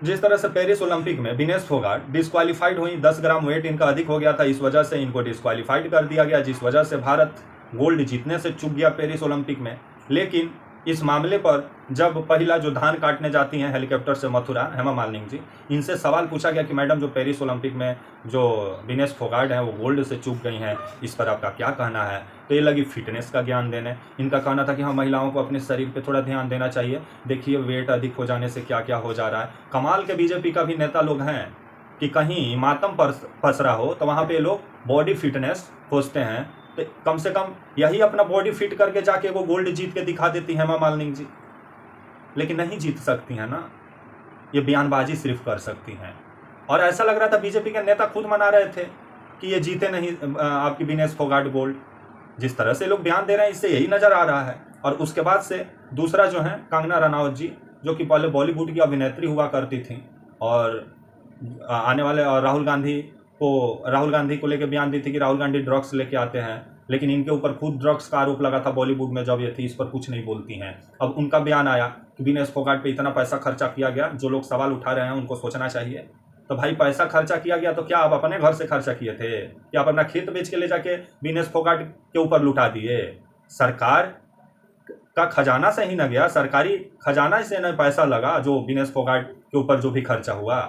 जिस तरह से पेरिस ओलंपिक में विनेश फोगाट डिस्क्वालीफाइड हुई, 10 ग्राम वेट इनका अधिक हो गया था, इस वजह से इनको डिस्क्वालीफाइड कर दिया गया, जिस वजह से भारत गोल्ड जीतने से चूक गया पेरिस ओलंपिक में। लेकिन इस मामले पर जब पहला जो धान काटने जाती हैं हेलीकॉप्टर से मथुरा, हेमा मालिनी जी, इनसे सवाल पूछा गया कि मैडम जो पेरिस ओलंपिक में जो विनेश फोगाट हैं वो गोल्ड से चूक गई हैं, इस पर आपका क्या कहना है? तो ये लगी फिटनेस का ज्ञान देने। इनका कहना था कि हाँ, महिलाओं को अपने शरीर पे थोड़ा ध्यान देना चाहिए, देखिए वेट अधिक हो जाने से क्या क्या हो जा रहा है। कमाल के बीजेपी का भी नेता लोग हैं कि कहीं मातम पर पसरा हो तो वहाँ पे लोग बॉडी फिटनेस खोजते हैं, तो कम से कम यही अपना बॉडी फिट करके जाके वो गोल्ड जीत के दिखा देती हैं हेमा मालिनी जी। लेकिन नहीं जीत सकती हैं ना, ये बयानबाजी सिर्फ कर सकती हैं। और ऐसा लग रहा था बीजेपी के नेता खुद मना रहे थे कि ये जीते नहीं आपकी विनेश फोगाट गोल्ड। जिस तरह से लोग बयान दे रहे हैं इससे यही नजर आ रहा है। और उसके बाद से दूसरा जो है कंगना रनौत जी, जो कि पहले बॉलीवुड की अभिनेत्री हुआ करती थी और आने वाले राहुल गांधी को लेकर बयान दी थी कि राहुल गांधी ड्रग्स लेके आते हैं, लेकिन इनके ऊपर खुद ड्रग्स का आरोप लगा था बॉलीवुड में जब ये थी, इस पर कुछ नहीं बोलती हैं। अब उनका बयान आया कि विनेश फोगाट पे इतना पैसा खर्चा किया गया, जो लोग सवाल उठा रहे हैं उनको सोचना चाहिए। तो भाई पैसा खर्चा किया गया तो क्या आप अपने घर से खर्चा किए थे, क्या आप अपना खेत बेच के ले जाके विनेश फोगाट के ऊपर लुटा दिए? सरकार का खजाना से ही न गया, सरकारी खजाना से न पैसा लगा जो विनेश फोगाट के ऊपर जो भी खर्चा हुआ।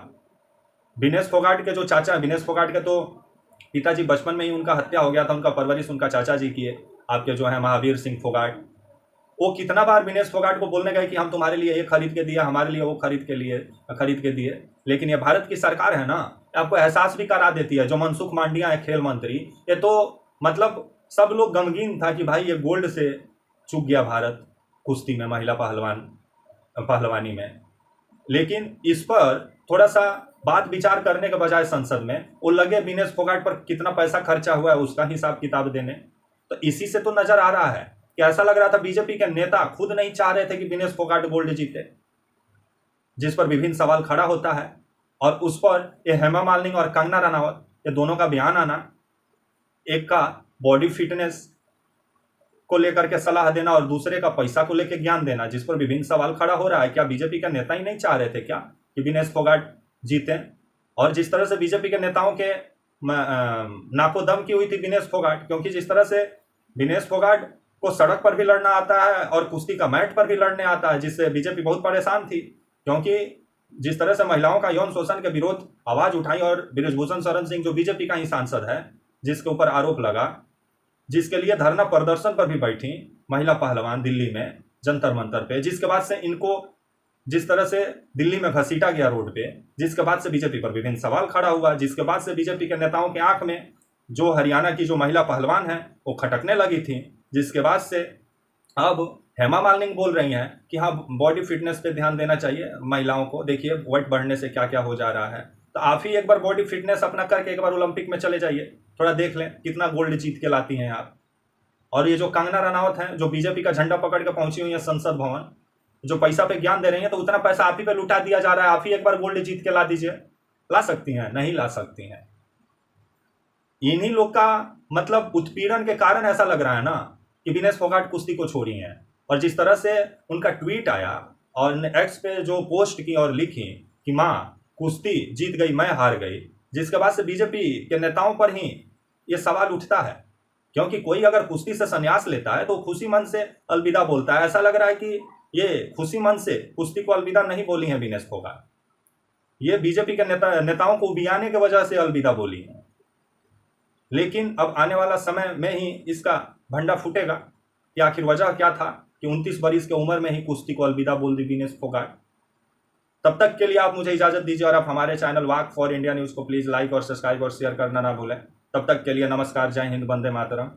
विनेश फोगाट के जो चाचा, विनेश फोगाट के तो पिताजी बचपन में ही उनका हत्या हो गया था, उनका परवरिश उनका चाचा जी किए, आपके जो है महावीर सिंह फोगाट। वो कितना बार विनेश फोगाट को बोलने गए कि हम तुम्हारे लिए ये खरीद के दिया, हमारे लिए वो खरीद के दिए। लेकिन ये भारत की सरकार है ना, आपको एहसास भी करा देती है। जो मनसुख मांडविया है खेल मंत्री, ये तो मतलब सब लोग गमगीन था कि भाई ये गोल्ड से चूक गया भारत कुश्ती में, महिला पहलवानी में। लेकिन इस पर थोड़ा सा बात विचार करने के बजाय संसद में वो लगे विनेश फोगाट पर कितना पैसा खर्चा हुआ है उसका हिसाब किताब देने। तो इसी से तो नजर आ रहा है कि ऐसा लग रहा था बीजेपी के नेता खुद नहीं चाह रहे थे कि विनेश फोगाट गोल्ड जीते, जिस पर विभिन्न सवाल खड़ा होता है। और उस पर ये हेमा मालिनी और कंगना रनावत, ये दोनों का बयान आना, एक का बॉडी फिटनेस को लेकर के सलाह देना और दूसरे का पैसा को लेकर ज्ञान देना, जिस पर विभिन्न सवाल खड़ा हो रहा है। क्या बीजेपी का नेता ही नहीं चाह रहे थे क्या कि विनेश फोगाट जीते? और जिस तरह से बीजेपी के नेताओं के नाको दम की हुई थी विनेश फोगाट, क्योंकि जिस तरह से विनेश फोगाट को सड़क पर भी लड़ना आता है और कुश्ती का मैट पर भी लड़ने आता है, जिससे बीजेपी बहुत परेशान थी। क्योंकि जिस तरह से महिलाओं का यौन शोषण के विरोध आवाज उठाई और बृजभूषण शरण सिंह जो बीजेपी का ही सांसद है, जिसके ऊपर आरोप लगा, जिसके लिए धरना प्रदर्शन पर भी बैठी महिला पहलवान दिल्ली में जंतर मंतर पे, जिसके बाद से इनको जिस तरह से दिल्ली में घसीटा गया रोड पे, जिसके बाद से बीजेपी पर विभिन्न सवाल खड़ा हुआ, जिसके बाद से बीजेपी के नेताओं के आंख में जो हरियाणा की जो महिला पहलवान है वो खटकने लगी थी, जिसके बाद से अब हेमा मालिनी बोल रही हैं कि हाँ बॉडी फिटनेस पे ध्यान देना चाहिए महिलाओं को, देखिए वेट बढ़ने से क्या क्या हो जा रहा है। तो आप ही एक बार बॉडी फिटनेस अपना करके एक बार ओलंपिक में चले जाइए, थोड़ा देख लें कितना गोल्ड जीत के लाती हैं आप। और ये जो कंगना रनावत हैं जो बीजेपी का झंडा पकड़ के पहुंची हुई है संसद भवन, जो पैसा पे ज्ञान दे रही हैं, तो उतना पैसा आप ही पे लुटा दिया जा रहा है, आप ही एक बार गोल्ड जीत के ला दीजिए। ला सकती हैं? नहीं ला सकती हैं। इन्हीं लोग का मतलब उत्पीड़न के कारण ऐसा लग रहा है ना कि विनेश फोगाट कुश्ती को छोड़ी हैं। और जिस तरह से उनका ट्वीट आया और एक्स पे जो पोस्ट की और लिखी कि माँ कुश्ती जीत गई मैं हार गई, जिसके बाद से बीजेपी के नेताओं पर ही ये सवाल उठता है। क्योंकि कोई अगर कुश्ती से संन्यास लेता है तो खुशी मन से अलविदा बोलता है। ऐसा लग रहा है कि ये खुशी मन से कुश्ती को अलविदा नहीं बोली है विनेश फोगाट, ये बीजेपी के नेताओं को उबियाने की वजह से अलविदा बोली है। लेकिन अब आने वाला समय में ही इसका भंडा फूटेगा कि आखिर वजह क्या था कि 29 बरिस की उम्र में ही कुश्ती को अलविदा बोल दी विनेश फोगाट। तब तक के लिए आप मुझे इजाजत दीजिए और आप हमारे channel walk for India news को प्लीज़ लाइक और सब्सक्राइब और शेयर करना ना भूलें। तब तक के लिए नमस्कार, जय हिंद, वंदे मातरम।